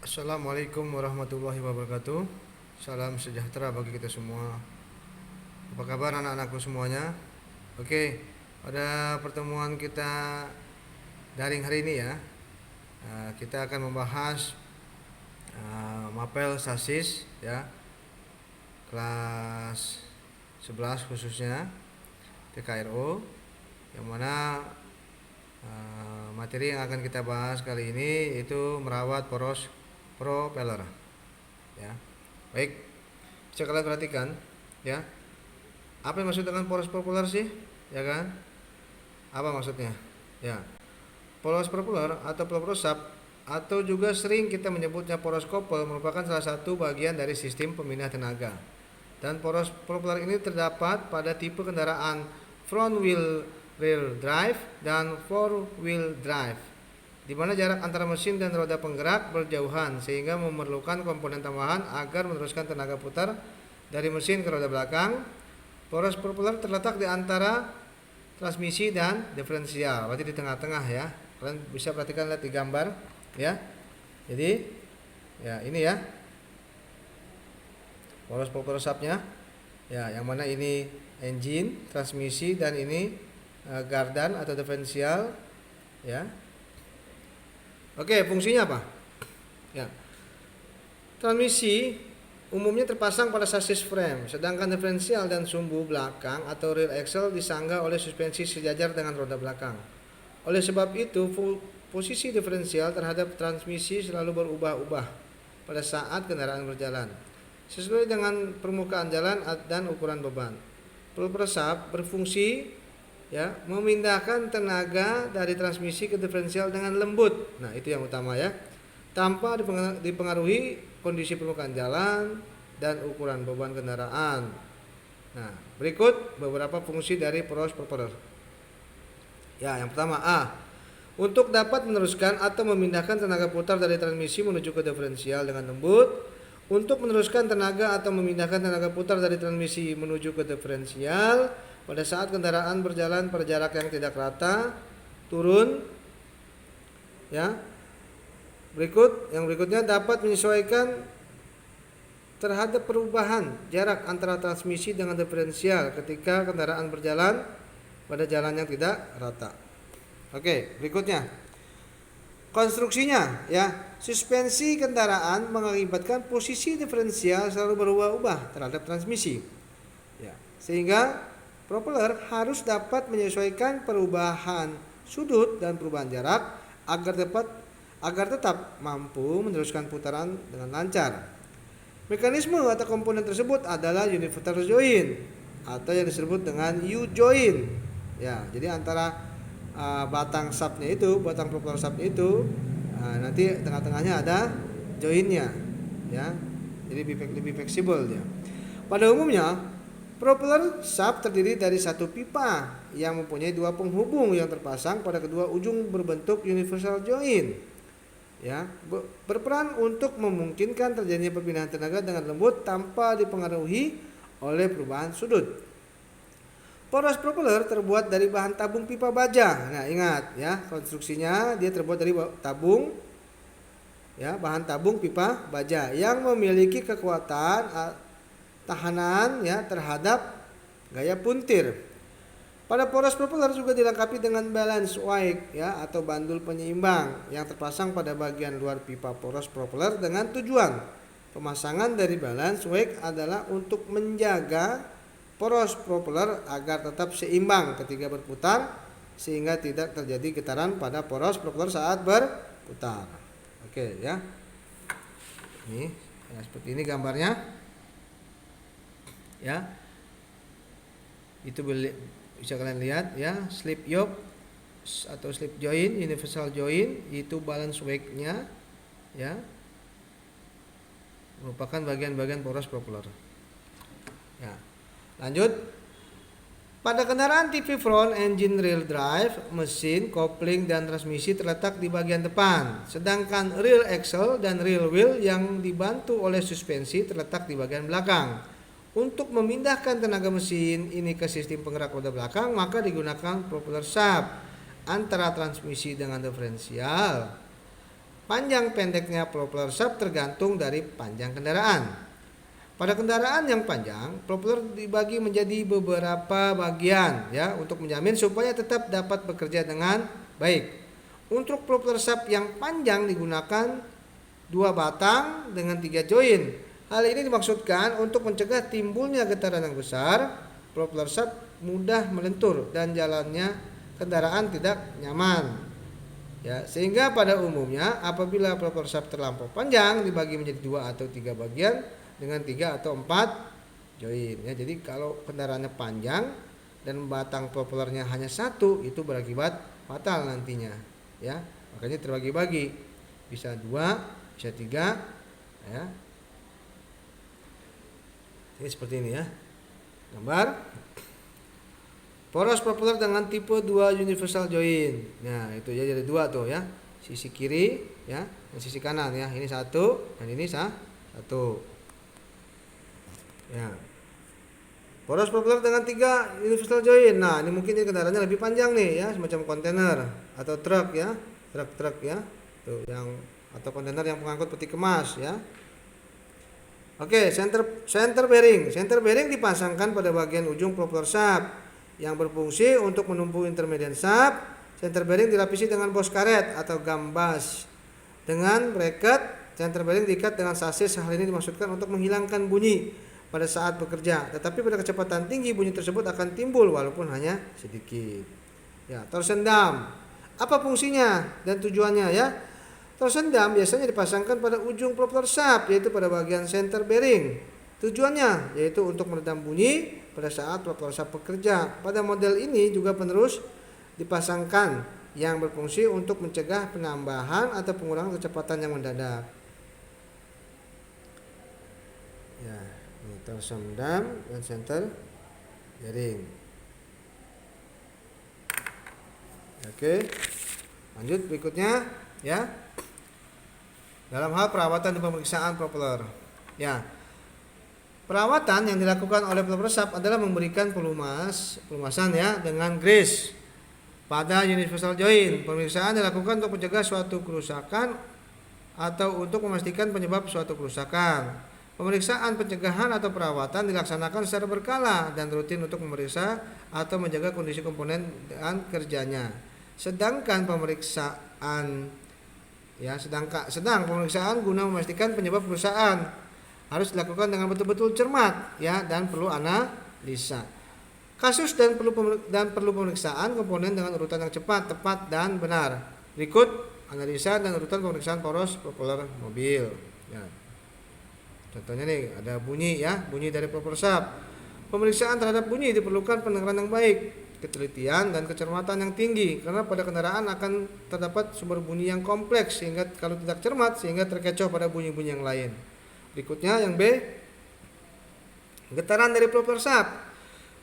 Assalamualaikum warahmatullahi wabarakatuh. Salam sejahtera bagi kita semua. Apa kabar anak-anakku semuanya? Oke, pada pertemuan kita daring hari ini ya, kita akan membahas mapel sasis ya, kelas 11 khususnya TKRO, yang mana materi yang akan kita bahas kali ini itu merawat poros propeller ya. Baik, bisa kalian perhatikan ya, apa yang maksud dengan poros propeller sih, ya kan? Apa maksudnya? Ya, poros propeller atau pelopor atau juga sering kita menyebutnya poros couple merupakan salah satu bagian dari sistem pembinaan tenaga. Dan poros propeller ini terdapat pada tipe kendaraan front wheel rear drive dan four wheel drive, di mana jarak antara mesin dan roda penggerak berjauhan sehingga memerlukan komponen tambahan agar meneruskan tenaga putar dari mesin ke roda belakang. Poros propeller terletak di antara transmisi dan diferensial, berarti di tengah-tengah ya. Kalian bisa perhatikan, lihat di gambar ya. Jadi ya ini ya poros propeller subnya ya, yang mana ini engine, transmisi, dan ini gardan atau diferensial ya. Oke, fungsinya apa? Ya. Transmisi umumnya terpasang pada sasis frame, sedangkan diferensial dan sumbu belakang atau rear axle disanggah oleh suspensi sejajar dengan roda belakang. Oleh sebab itu, posisi diferensial terhadap transmisi selalu berubah-ubah pada saat kendaraan berjalan, sesuai dengan permukaan jalan dan ukuran beban. Pelopor sub berfungsi ya memindahkan tenaga dari transmisi ke diferensial dengan lembut. Nah, itu yang utama ya. Tanpa dipengaruhi kondisi permukaan jalan dan ukuran beban kendaraan. Nah, berikut beberapa fungsi dari poros propeller. Ya, yang pertama untuk dapat meneruskan atau memindahkan tenaga putar dari transmisi menuju ke diferensial dengan lembut. Untuk meneruskan tenaga atau memindahkan tenaga putar dari transmisi menuju ke diferensial pada saat kendaraan berjalan pada jarak yang tidak rata, turun ya. Yang berikutnya dapat menyesuaikan terhadap perubahan jarak antara transmisi dengan diferensial ketika kendaraan berjalan pada jalan yang tidak rata. Oke, berikutnya konstruksinya ya. Suspensi kendaraan mengakibatkan posisi diferensial selalu berubah-ubah terhadap transmisi ya, sehingga propeller harus dapat menyesuaikan perubahan sudut dan perubahan jarak agar tetap mampu meneruskan putaran dengan lancar. Mekanisme atau komponen tersebut adalah universal joint atau yang disebut dengan U-joint ya. Jadi antara batang propeller subnya itu nanti tengah-tengahnya ada jointnya ya. Jadi lebih fleksibel dia. Pada umumnya propeller sub terdiri dari satu pipa yang mempunyai dua penghubung yang terpasang pada kedua ujung berbentuk universal joint ya, berperan untuk memungkinkan terjadinya perpindahan tenaga dengan lembut tanpa dipengaruhi oleh perubahan sudut. Poros propeller terbuat dari bahan tabung pipa baja. Nah, ingat ya, konstruksinya dia terbuat dari tabung ya, bahan tabung pipa baja yang memiliki kekuatan tahanan ya terhadap gaya puntir. Pada poros propeller juga dilengkapi dengan balance wake ya atau bandul penyeimbang yang terpasang pada bagian luar pipa poros propeller dengan tujuan pemasangan dari balance wake adalah untuk menjaga poros propeller agar tetap seimbang ketika berputar sehingga tidak terjadi getaran pada poros propeller saat berputar. Oke ya. Ini ya, seperti ini gambarnya. Ya. Itu bisa kalian lihat ya, slip yoke atau slip joint, universal joint itu balance wake-nya ya. Merupakan bagian-bagian poros propeller. Ya. Lanjut. Pada kendaraan TV front engine rear drive, mesin, kopling, dan transmisi terletak di bagian depan, sedangkan rear axle dan rear wheel yang dibantu oleh suspensi terletak di bagian belakang. Untuk memindahkan tenaga mesin ini ke sistem penggerak roda belakang, maka digunakan propeller sub antara transmisi dengan diferensial. Panjang pendeknya propeller shaft tergantung dari panjang kendaraan. Pada kendaraan yang panjang, propeller dibagi menjadi beberapa bagian ya untuk menjamin supaya tetap dapat bekerja dengan baik. Untuk propeller shaft yang panjang digunakan 2 batang dengan 3 join. Hal ini dimaksudkan untuk mencegah timbulnya getaran yang besar. Propeller shaft mudah melentur dan jalannya kendaraan tidak nyaman. Ya, sehingga pada umumnya apabila propeller shaft terlampau panjang dibagi menjadi 2 atau 3 bagian dengan 3 atau 4 join ya. Jadi kalau kendaraannya panjang dan batang propellernya hanya 1 itu berakibat fatal nantinya ya. Makanya terbagi-bagi. Bisa 2, bisa 3 ya. Ini seperti ini ya. Gambar poros propeller dengan tipe 2 universal join. Nah, itu ya jadi 2 tuh ya. Sisi kiri ya, dan sisi kanan ya. Ini 1 dan ini 1. Ya. Poros propeller dengan 3 universal join. Nah, ini mungkin ini kendaraannya lebih panjang nih ya, semacam kontainer atau truk ya. Truk ya. Tuh yang atau kontainer yang pengangkut peti kemas ya. Oke, center bearing. Center bearing dipasangkan pada bagian ujung propeller shaft yang berfungsi untuk menumpu intermediate shaft. Center bearing dilapisi dengan bos karet atau gambas dengan bracket. Center bearing diikat dengan sasis. Hal ini dimaksudkan untuk menghilangkan bunyi pada saat bekerja. Tetapi pada kecepatan tinggi bunyi tersebut akan timbul walaupun hanya sedikit. Ya, torsen dam. Apa fungsinya dan tujuannya ya? Torsen dam biasanya dipasangkan pada ujung propeller shaft yaitu pada bagian center bearing. Tujuannya yaitu untuk meredam bunyi pada saat propeller shaft bekerja. Pada model ini juga penerus dipasangkan yang berfungsi untuk mencegah penambahan atau pengurangan kecepatan yang mendadak. Ya, ini torsen dam dan center bearing. Oke, lanjut berikutnya ya. Dalam hal perawatan dan pemeriksaan propeller. Ya. Perawatan yang dilakukan oleh propeller shaft adalah memberikan pelumasan ya dengan grease pada universal join. Pemeriksaan dilakukan untuk mencegah suatu kerusakan atau untuk memastikan penyebab suatu kerusakan. Pemeriksaan pencegahan atau perawatan dilaksanakan secara berkala dan rutin untuk memeriksa atau menjaga kondisi komponen dan kerjanya. Sedang pemeriksaan guna memastikan penyebab kerusakan harus dilakukan dengan betul-betul cermat ya dan perlu analisa kasus dan perlu pemeriksaan komponen dengan urutan yang cepat, tepat dan benar. Berikut analisa dan urutan pemeriksaan poros propeller mobil. Ya. Contohnya nih ada bunyi ya, bunyi dari propeller shaft. Pemeriksaan terhadap bunyi diperlukan pendengaran yang baik, ketelitian dan kecermatan yang tinggi karena pada kendaraan akan terdapat sumber bunyi yang kompleks sehingga kalau tidak cermat sehingga terkecoh pada bunyi-bunyi yang lain. Berikutnya yang B, getaran dari propeller shaft.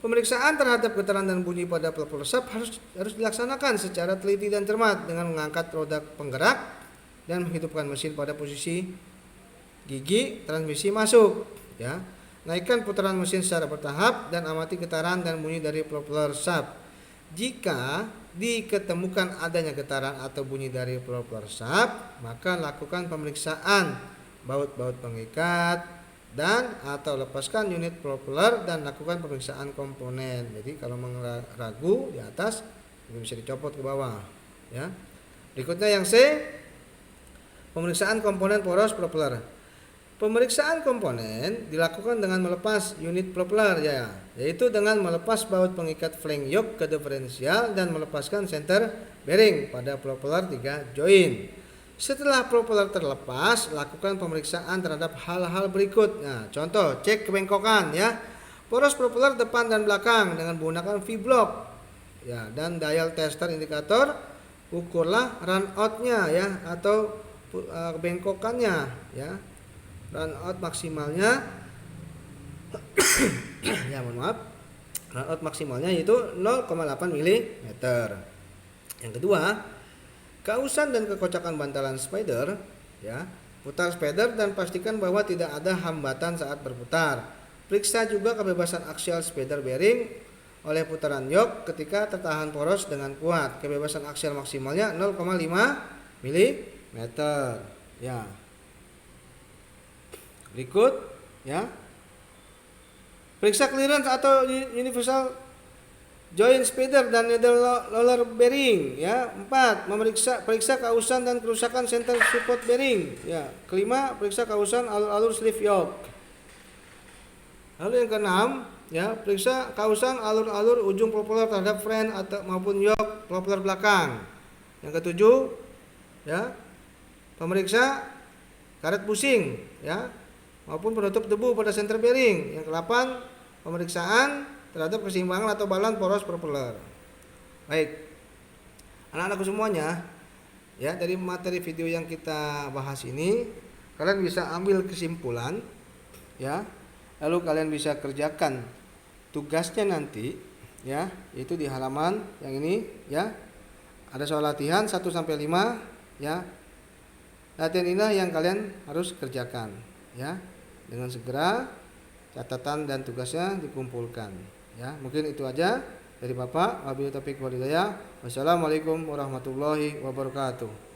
Pemeriksaan terhadap getaran dan bunyi pada propeller shaft harus dilaksanakan secara teliti dan cermat dengan mengangkat roda penggerak dan menghidupkan mesin pada posisi gigi transmisi masuk ya. Naikkan putaran mesin secara bertahap dan amati getaran dan bunyi dari propeller shaft. Jika diketemukan adanya getaran atau bunyi dari propeller shaft, maka lakukan pemeriksaan baut-baut pengikat dan atau lepaskan unit propeller dan lakukan pemeriksaan komponen. Jadi kalau ragu di atas bisa dicopot ke bawah ya. Berikutnya yang C, pemeriksaan komponen poros propeller. Pemeriksaan komponen dilakukan dengan melepas unit propeller ya, yaitu dengan melepas baut pengikat flank yoke ke diferensial dan melepaskan center bearing pada propeller 3 join. Setelah propeller terlepas, lakukan pemeriksaan terhadap hal-hal berikut. Nah, contoh, cek kebengkokan ya. Poros propeller depan dan belakang dengan menggunakan V-block. Ya, dan dial tester indikator, ukurlah run out-nya ya atau kebengkokannya ya. Run out maksimalnya ya, mohon maaf. Run out maksimalnya yaitu 0,8 mm. Yang kedua, kausan dan kekocakan bantalan spider ya. Putar spider dan pastikan bahwa tidak ada hambatan saat berputar. Periksa juga kebebasan aksial spider bearing oleh putaran yoke ketika tertahan poros dengan kuat. Kebebasan aksial maksimalnya 0,5 mm. meter. Ya. Berikut ya. Periksa clearance atau universal joint spider dan needle roller bearing ya. 4. Periksa kausan dan kerusakan center support bearing ya. Kelima, periksa kausan alur-alur sleeve yoke. Lalu yang keenam ya, periksa kausan alur-alur ujung propeller terhadap fan atau maupun yoke propeller belakang. Yang ketujuh ya, pemeriksa karet pusing ya maupun penutup debu pada center bearing. Yang kedelapan, pemeriksaan terhadap keseimbangan atau balance poros propeller. Baik, anak-anakku semuanya, ya dari materi video yang kita bahas ini, kalian bisa ambil kesimpulan, ya, lalu kalian bisa kerjakan tugasnya nanti, ya, itu di halaman yang ini, ya, ada soal latihan 1-5, ya, latihan inilah yang kalian harus kerjakan, ya, dengan segera catatan dan tugasnya dikumpulkan. Ya, mungkin itu aja dari Bapak. Wabillahi taufiq wal hidayah. Wassalamualaikum warahmatullahi wabarakatuh.